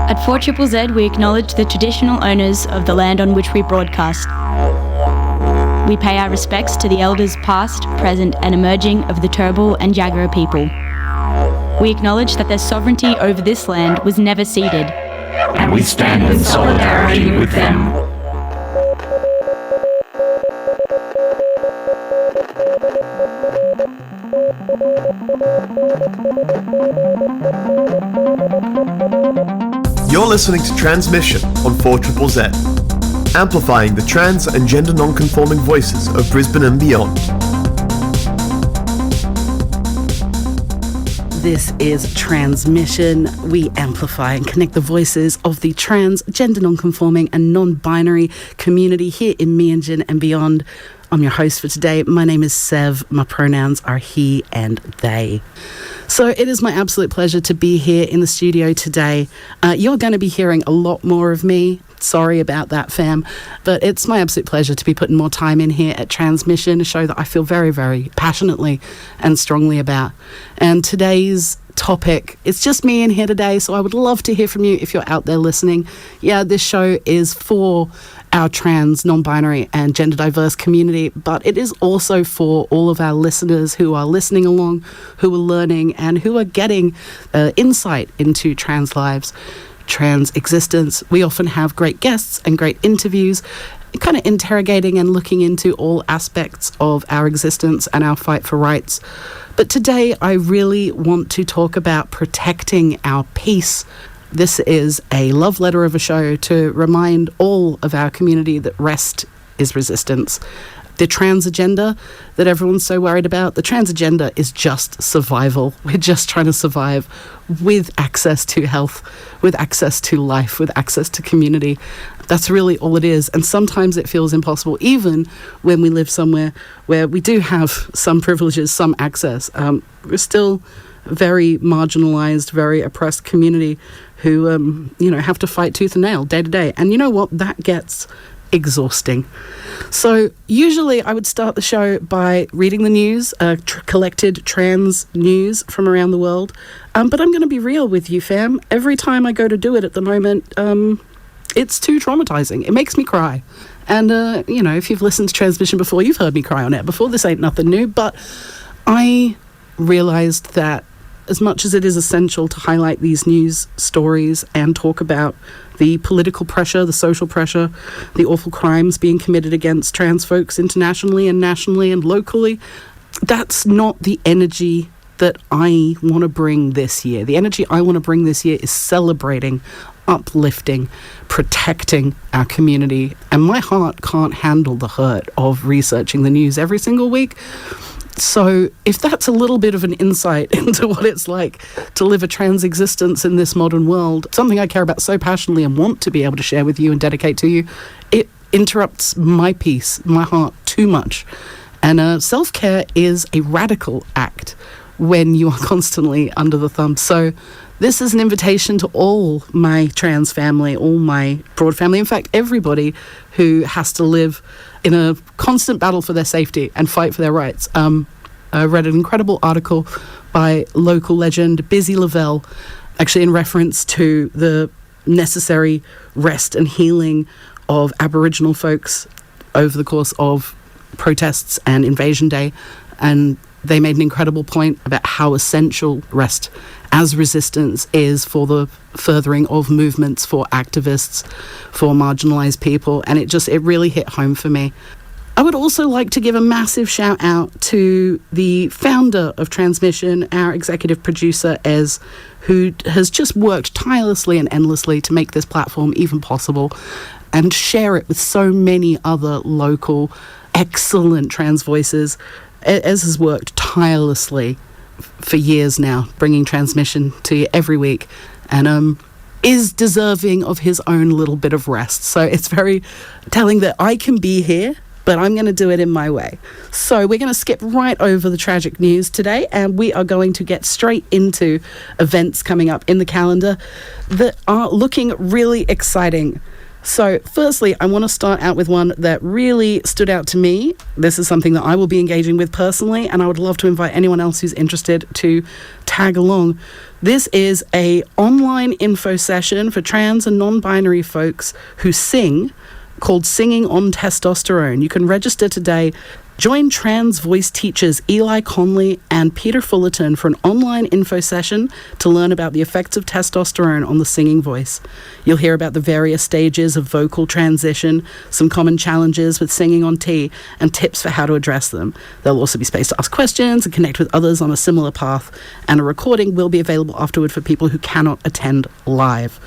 At 4ZZZ, we acknowledge the traditional owners of the land on which we broadcast. We pay our respects to the elders past, present and emerging of the Turrbal and Jagera people. We acknowledge that their sovereignty over this land was never ceded. And we stand in solidarity with them. You're listening to Transmission on 4ZZZ, amplifying the trans and gender non-conforming voices of Brisbane and beyond. This is Transmission. We amplify and connect the voices of the trans, gender non-conforming and non-binary community here in Meanjin and beyond. I'm your host for today. My name is Sev. My pronouns are he and they. So it is my absolute pleasure to be here in the studio today. You're going to be hearing a lot more of me. Sorry about that, fam. But it's my absolute pleasure to be putting more time in here at Transmission, a show that I feel very, very passionately and strongly about. And today's topic, it's just me in here today, so I would love to hear from you if you're out there listening. Yeah, this show is for our trans, non-binary and gender diverse community, but it is also for all of our listeners who are listening along, who are learning and who are getting insight into trans lives, trans existence. We often have great guests and great interviews, kind of interrogating and looking into all aspects of our existence and our fight for rights. But today I really want to talk about protecting our peace. This is a love letter of a show to remind all of our community that rest is resistance. The trans agenda that everyone's so worried about, the trans agenda is just survival. We're just trying to survive with access to health, with access to life, with access to community. That's really all it is. And sometimes it feels impossible, even when we live somewhere where we do have some privileges, some access. We're still very marginalized, very oppressed community who, have to fight tooth and nail day to day. And you know what? That gets exhausting. So usually I would start the show by reading the news, collected trans news from around the world. But I'm going to be real with you, fam. Every time I go to do it at the moment, it's too traumatizing. It makes me cry. And, if you've listened to Transmission before, you've heard me cry on air before. This ain't nothing new. But I realized that as much as it is essential to highlight these news stories and talk about the political pressure, the social pressure, the awful crimes being committed against trans folks internationally and nationally and locally, that's not the energy that I want to bring this year. The energy I want to bring this year is celebrating, uplifting, protecting our community. And my heart can't handle the hurt of researching the news every single week. So if that's a little bit of an insight into what it's like to live a trans existence in this modern world, something I care about so passionately and want to be able to share with you and dedicate to you, it interrupts my peace, my heart too much. And self-care is a radical act when you are constantly under the thumb. So this is an invitation to all my trans family, all my broad family, in fact, everybody who has to live in a constant battle for their safety and fight for their rights. I read an incredible article by local legend Busy Lavelle, actually in reference to the necessary rest and healing of Aboriginal folks over the course of protests and Invasion Day. And they made an incredible point about how essential rest as resistance is for the furthering of movements, for activists, for marginalized people. And it really hit home for me. I would also like to give a massive shout out to the founder of Transmission, our executive producer, Ez, who has just worked tirelessly and endlessly to make this platform even possible and share it with so many other local, excellent trans voices. Ez has worked tirelessly for years now, bringing Transmission to you every week, and is deserving of his own little bit of rest. So it's very telling that I can be here, but I'm going to do it in my way. So we're going to skip right over the tragic news today, and we are going to get straight into events coming up in the calendar that are looking really exciting. So firstly, I want to start out with one that really stood out to me. This is something that I will be engaging with personally, and I would love to invite anyone else who's interested to tag along. This is a online info session for trans and non-binary folks who sing, called Singing on Testosterone. You can register today. Join trans voice teachers Eli Conley and Peter Fullerton for an online info session to learn about the effects of testosterone on the singing voice. You'll hear about the various stages of vocal transition, some common challenges with singing on T, and tips for how to address them. There'll also be space to ask questions and connect with others on a similar path, and a recording will be available afterward for people who cannot attend live.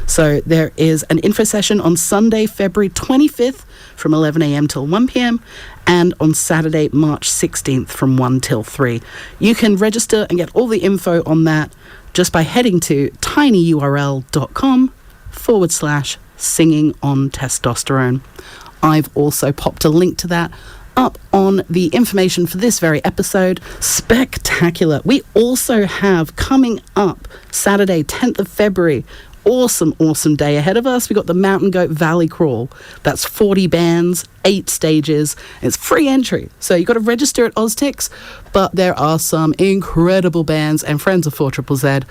So there is an info session on Sunday, February 25th from 11 a.m. till 1 p.m. and on Saturday, March 16th from 1 till 3. You can register and get all the info on that just by heading to tinyurl.com/singing on testosterone. I've also popped a link to that up on the information for this very episode. Spectacular. We also have coming up Saturday, 10th of February, awesome day ahead of us. We got the Mountain Goat Valley Crawl. That's 40 bands, 8 stages. It's free entry, so you got to register at Oztix, but there are some incredible bands and friends of 4ZZZ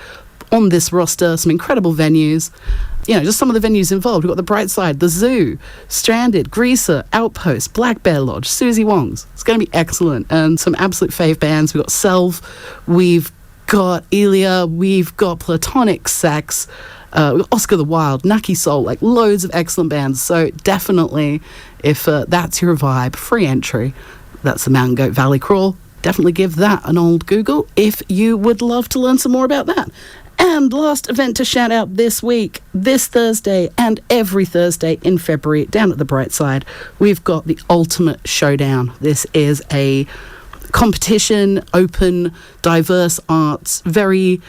on this roster, some incredible venues. You know, just some of the venues involved. We've got the Brightside, the Zoo, Stranded, Greaser, Outpost, Black Bear Lodge, Susie Wong's. It's going to be excellent, and some absolute fave bands. We've got Selv, we've got Elia, we've got Platonic Sex, we've got Oscar the Wild, Naki Soul, like loads of excellent bands. So definitely, if that's your vibe, free entry. That's the Mountain Goat Valley Crawl. Definitely give that an old Google if you would love to learn some more about that. And last event to shout out this week, this Thursday and every Thursday in February down at the Brightside, we've got the Ultimate Showdown. This is a competition, open, diverse arts, very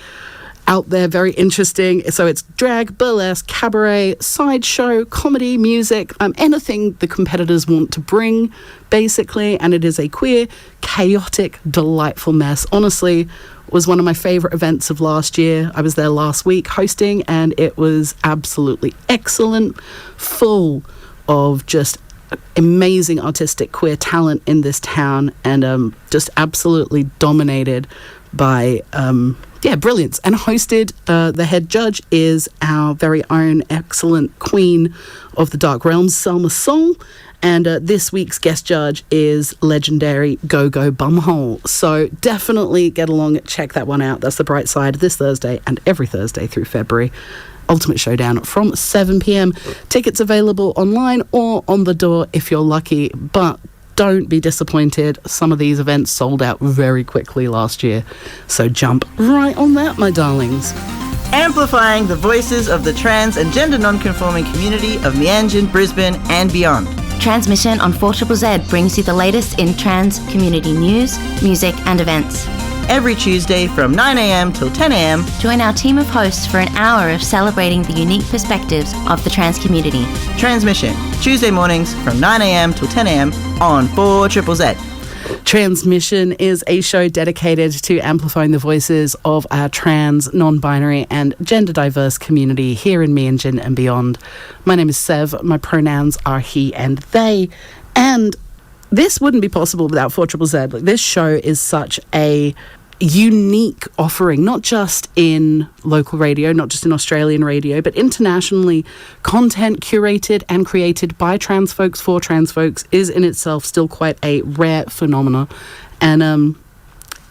out there, very interesting. So it's drag, burlesque, cabaret, sideshow, comedy, music, anything the competitors want to bring, basically. And it is a queer, chaotic, delightful mess. Honestly, was one of my favorite events of last year. I was there last week hosting, and it was absolutely excellent, full of just amazing artistic queer talent in this town, and just absolutely dominated by brilliance. And hosted, the head judge is our very own excellent queen of the Dark Realms, Selma Soul, and this week's guest judge is legendary Go-Go Bumhole. So definitely get along, check that one out. That's the Brightside this Thursday and every Thursday through February. Ultimate Showdown from 7 p.m. Tickets available online or on the door if you're lucky, but don't be disappointed. Some of these events sold out very quickly last year, so jump right on that, my darlings. Amplifying the voices of the trans and gender non-conforming community of Meanjin, Brisbane and beyond. Transmission on 4ZZZ brings you the latest in trans community news, music and events. Every Tuesday from 9 a.m. till 10 a.m. Join our team of hosts for an hour of celebrating the unique perspectives of the trans community. Transmission, Tuesday mornings from 9 a.m. till 10 a.m. on 4ZZZ. Transmission is a show dedicated to amplifying the voices of our trans, non-binary and gender diverse community here in Meanjin and beyond. My name is Sev. My pronouns are he and they. And this wouldn't be possible without 4ZZZ. Like, this show is such a unique offering, not just in local radio, not just in Australian radio, but internationally. Content curated and created by trans folks for trans folks is in itself still quite a rare phenomenon. And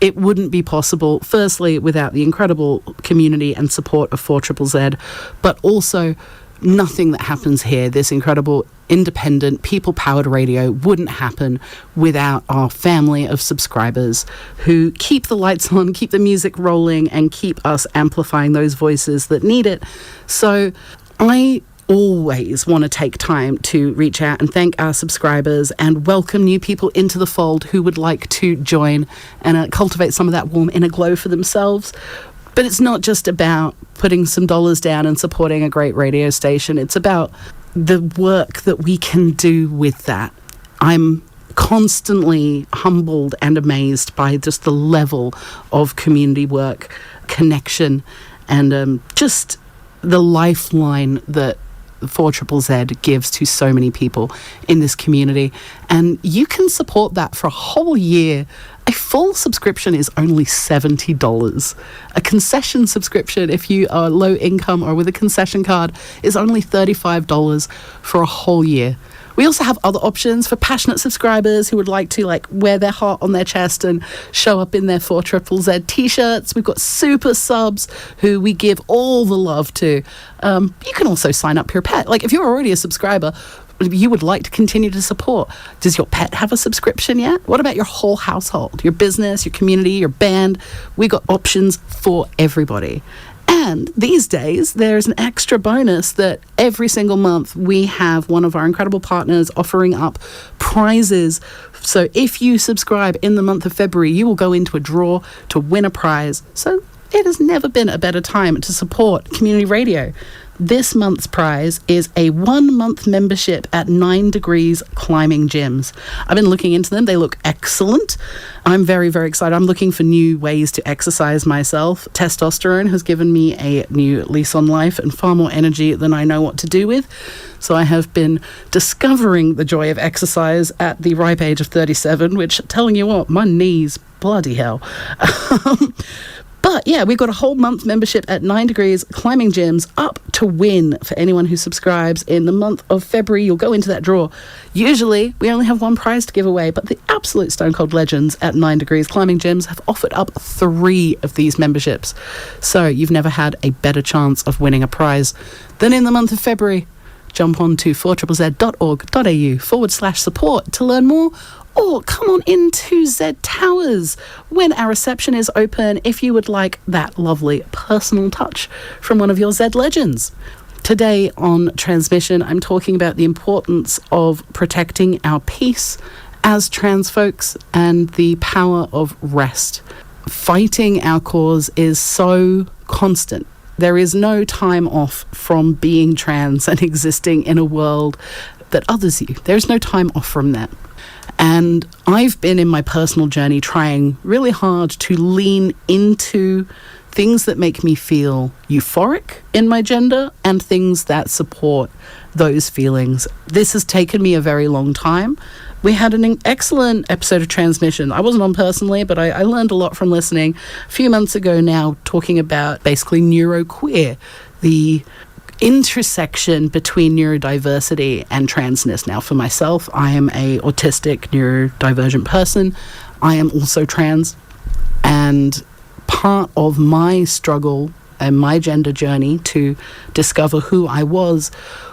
it wouldn't be possible, firstly, without the incredible community and support of 4ZZZ, but also nothing that happens here, this incredible independent people-powered radio, wouldn't happen without our family of subscribers who keep the lights on, keep the music rolling, and keep us amplifying those voices that need it. So I always want to take time to reach out and thank our subscribers and welcome new people into the fold who would like to join and cultivate some of that warm inner glow for themselves. But it's not just about putting some dollars down and supporting a great radio station. It's about the work that we can do with that. I'm constantly humbled and amazed by just the level of community work, connection, and just the lifeline that 4ZZZ gives to so many people in this community. And you can support that for a whole year. A full subscription is only $70. A concession subscription, if you are low income or with a concession card, is only $35 for a whole year. We also have other options for passionate subscribers who would like to wear their heart on their chest and show up in their 4ZZZ t-shirts. We've got super subs who we give all the love to. You can also sign up your pet. If you're already a subscriber, you would like to continue to support. Does your pet have a subscription yet? What about your whole household, your business, your community, your band? We got options for everybody. And these days, there's an extra bonus that every single month we have one of our incredible partners offering up prizes. So if you subscribe in the month of February, you will go into a draw to win a prize. So it has never been a better time to support community radio. This month's prize is a 1-month membership at 9 Degrees Climbing Gyms. I've been looking into them. They look excellent. I'm very, very excited. I'm looking for new ways to exercise myself. Testosterone has given me a new lease on life and far more energy than I know what to do with. So I have been discovering the joy of exercise at the ripe age of 37, which, telling you what, my knees, bloody hell. But yeah, we've got a whole month membership at 9 Degrees Climbing Gyms up to win for anyone who subscribes in the month of February. You'll go into that draw. Usually, we only have one prize to give away, but the absolute stone cold legends at 9 Degrees Climbing Gyms have offered up 3 of these memberships. So you've never had a better chance of winning a prize than in the month of February. Jump on to 4ZZZ.org.au/support to learn more. Or come on into Z Towers when our reception is open if you would like that lovely personal touch from one of your Z legends. Today on Transmission, I'm talking about the importance of protecting our peace as trans folks and the power of rest. Fighting our cause is so constant. There is no time off from being trans and existing in a world that others you. There's no time off from that. And I've been in my personal journey trying really hard to lean into things that make me feel euphoric in my gender and things that support those feelings. This has taken me a very long time. We had an excellent episode of Transmission. I wasn't on personally, but I learned a lot from listening a few months ago now, talking about basically neuroqueer, the intersection between neurodiversity and transness. Now, for myself, I am a autistic neurodivergent person. I am also trans, and part of my struggle and my gender journey to discover who I was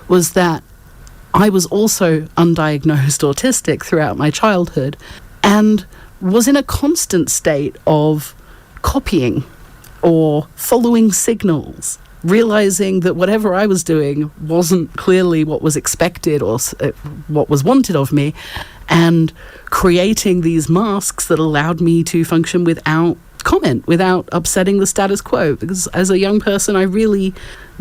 that I was also undiagnosed autistic throughout my childhood and was in a constant state of copying or following signals, realizing that whatever I was doing wasn't clearly what was expected or what was wanted of me, and creating these masks that allowed me to function without comment, without upsetting the status quo. Because as a young person, I really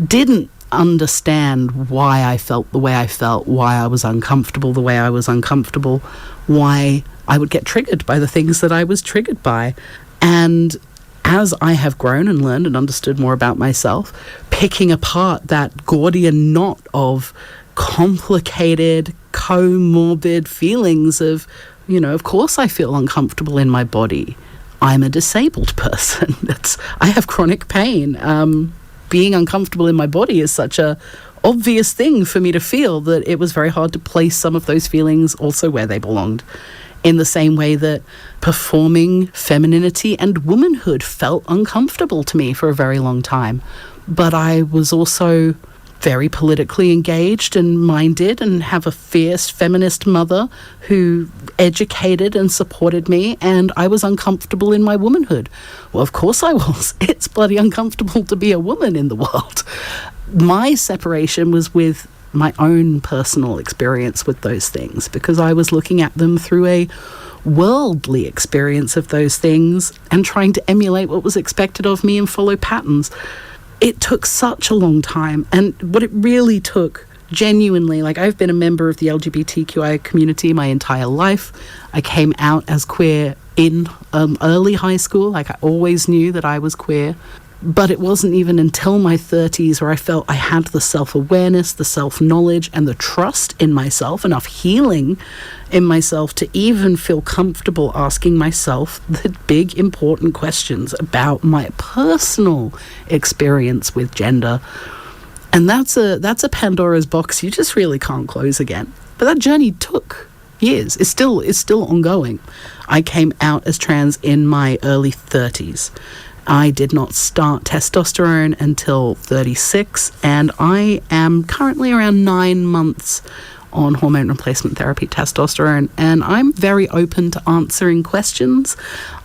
didn't understand why I felt the way I felt, why I was uncomfortable the way I was uncomfortable, why I would get triggered by the things that I was triggered by. And as I have grown and learned and understood more about myself, picking apart that Gordian knot of complicated, comorbid feelings of, of course I feel uncomfortable in my body. I'm a disabled person. I have chronic pain. Being uncomfortable in my body is such a obvious thing for me to feel that it was very hard to place some of those feelings also where they belonged. In the same way that performing femininity and womanhood felt uncomfortable to me for a very long time. But I was also very politically engaged and minded and have a fierce feminist mother who educated and supported me, and I was uncomfortable in my womanhood. Well, of course I was. It's bloody uncomfortable to be a woman in the world. My separation was with my own personal experience with those things, because I was looking at them through a worldly experience of those things and trying to emulate what was expected of me and follow patterns. It took such a long time, and what it really took, genuinely, I've been a member of the LGBTQI community my entire life. I came out as queer in early high school. I always knew that I was queer. But it wasn't even until my 30s where I felt I had the self-awareness, the self-knowledge, and the trust in myself, enough healing in myself to even feel comfortable asking myself the big, important questions about my personal experience with gender. And that's a Pandora's box you just really can't close again. But that journey took years. It's still ongoing. I came out as trans in my early 30s. I did not start testosterone until 36, and I am currently around 9 months on hormone replacement therapy, testosterone, and I'm very open to answering questions.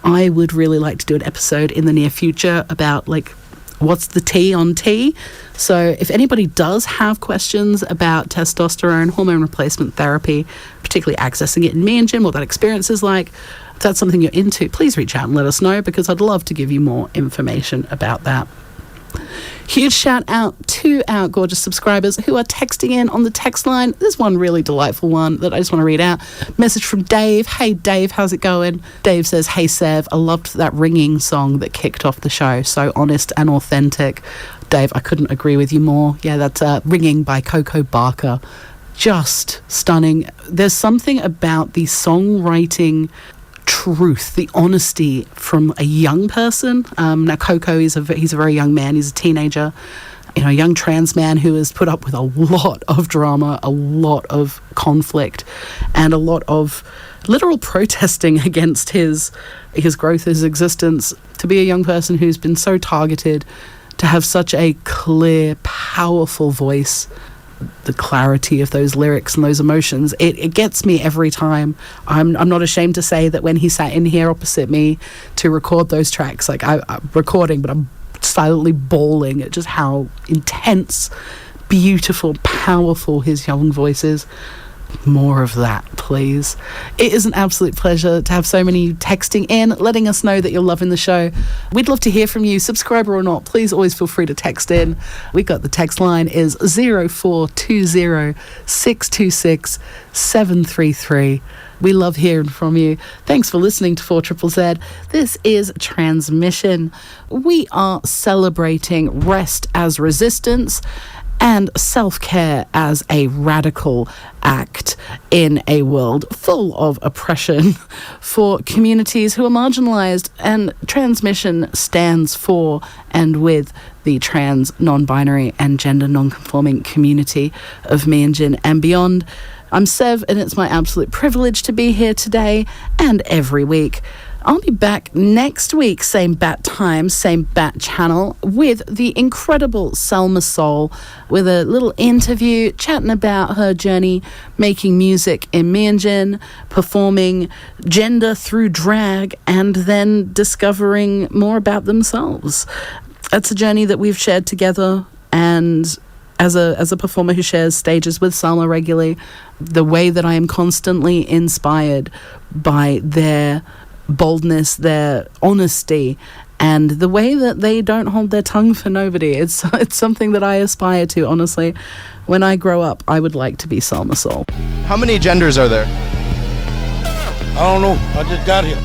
I would really like to do an episode in the near future about, like, what's the tea on tea? So if anybody does have questions about testosterone, hormone replacement therapy, particularly accessing it in me and Jim, what that experience is like, if that's something you're into, please reach out and let us know, because I'd love to give you more information about that. Huge shout out to our gorgeous subscribers who are texting in on the text line. There's one really delightful one that I just want to read out. Message from Dave. Hey Dave, how's it going? Dave says, hey Sev, I loved that ringing song that kicked off the show. So honest and authentic. Dave, I couldn't agree with you more. Yeah, that's Ringing by Coco Barker. Just stunning. There's something about the songwriting truth, the honesty from a young person. Now Coco he's a very young man. He's a teenager, a young trans man who has put up with a lot of drama, a lot of conflict, and a lot of literal protesting against his growth, his existence. To be a young person who's been so targeted, to have such a clear, powerful voice, the clarity of those lyrics and those emotions, it gets me every time. I'm not ashamed to say that when he sat in here opposite me to record those tracks, like I'm recording, but I'm silently bawling at just how intense, beautiful, powerful his young voice is. More of that, please. It is an absolute pleasure to have so many texting in, letting us know that you're loving the show. We'd love to hear from you, subscriber or not. Please always feel free to text in. We got the text line is 0420 626 733. We love hearing from you. Thanks for listening to 4ZZZ. This is Transmission. We are celebrating rest as resistance and self-care as a radical act in a world full of oppression for communities who are marginalized. And Transmission stands for and with the trans, non-binary and gender non-conforming community of me and Jin and beyond. I'm Sev, and it's my absolute privilege to be here today and every week. I'll be back next week, same bat time, same bat channel, with the incredible Selma Soul, with a little interview chatting about her journey making music in Mianjin, performing gender through drag, and then discovering more about themselves. It's a journey that we've shared together, and as a performer who shares stages with Selma regularly, the way that I am constantly inspired by their boldness, their honesty, and the way that they don't hold their tongue for nobody. It's something that I aspire to, honestly. When I grow up, I would like to be Selma Soul. How many genders are there? I don't know. I just got here.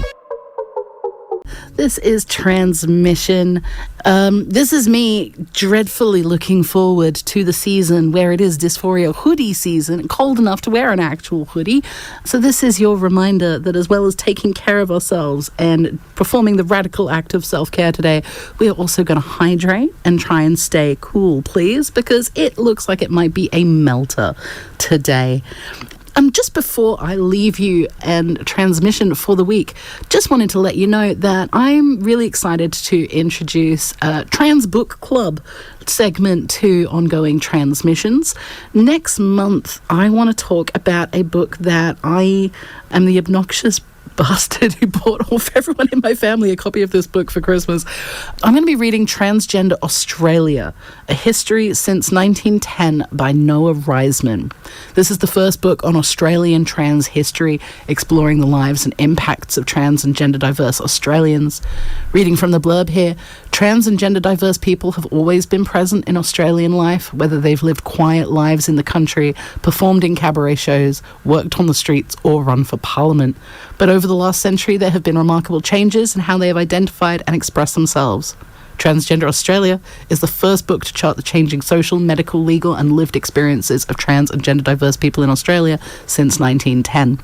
This is Transmission. This is me dreadfully looking forward to the season where it is dysphoria hoodie season, cold enough to wear an actual hoodie. So this is your reminder that as well as taking care of ourselves and performing the radical act of self-care today, we are also going to hydrate and try and stay cool, please, because it looks like it might be a melter today. Just before I leave you and Transmission for the week, just wanted to let you know that I'm really excited to introduce a Trans Book Club segment to ongoing transmissions. Next month, I want to talk about a book that I am the obnoxious bastard who bought off everyone in my family a copy of this book for Christmas. I'm going to be reading Transgender Australia, A History Since 1910 by Noah Riseman. This is the first book on Australian trans history, exploring the lives and impacts of trans and gender diverse Australians. Reading from the blurb here, trans and gender diverse people have always been present in Australian life, whether they've lived quiet lives in the country, performed in cabaret shows, worked on the streets, or run for parliament. But over the last century, there have been remarkable changes in how they have identified and expressed themselves. Transgender Australia is the first book to chart the changing social, medical, legal and lived experiences of trans and gender diverse people in Australia since 1910.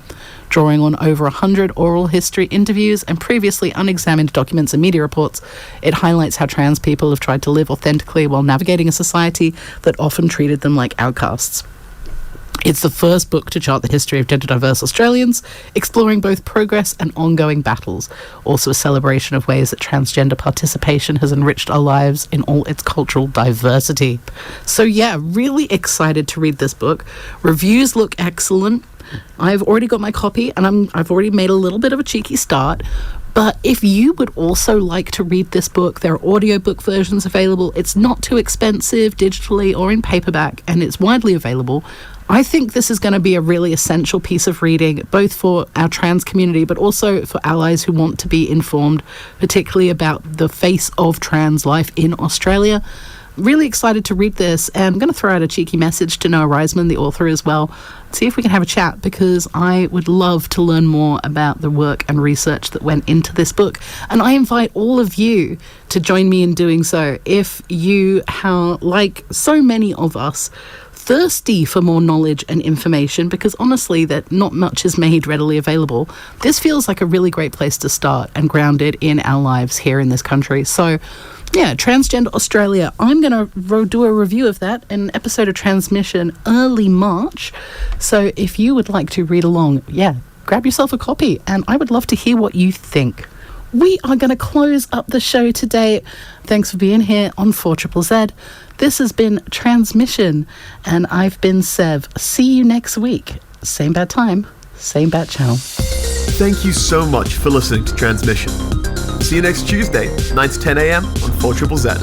Drawing on over 100 oral history interviews and previously unexamined documents and media reports, it highlights how trans people have tried to live authentically while navigating a society that often treated them like outcasts. It's the first book to chart the history of gender-diverse Australians, exploring both progress and ongoing battles. Also a celebration of ways that transgender participation has enriched our lives in all its cultural diversity. So yeah, really excited to read this book. Reviews look excellent. I've already got my copy, and I've already made a little bit of a cheeky start. But if you would also like to read this book, there are audiobook versions available. It's not too expensive digitally or in paperback, and it's widely available. I think this is going to be a really essential piece of reading, both for our trans community, but also for allies who want to be informed, particularly about the face of trans life in Australia. Really excited to read this, and I'm going to throw out a cheeky message to Noah Riseman, the author, as well. See if we can have a chat, because I would love to learn more about the work and research that went into this book. And I invite all of you to join me in doing so. If you, like so many of us, thirsty for more knowledge and information, because honestly that not much is made readily available, this feels like a really great place to start and ground it in our lives here in this country. So yeah, Transgender Australia. I'm going to do a review of that in an episode of Transmission early March. So if you would like to read along, yeah, grab yourself a copy, and I would love to hear what you think. We are going to close up the show today. Thanks for being here on 4ZZZ. This has been Transmission, and I've been Sev. See you next week. Same bad time, same bad channel. Thank you so much for listening to Transmission. See you next Tuesday, 9 to 10 a.m. on 4ZZZ.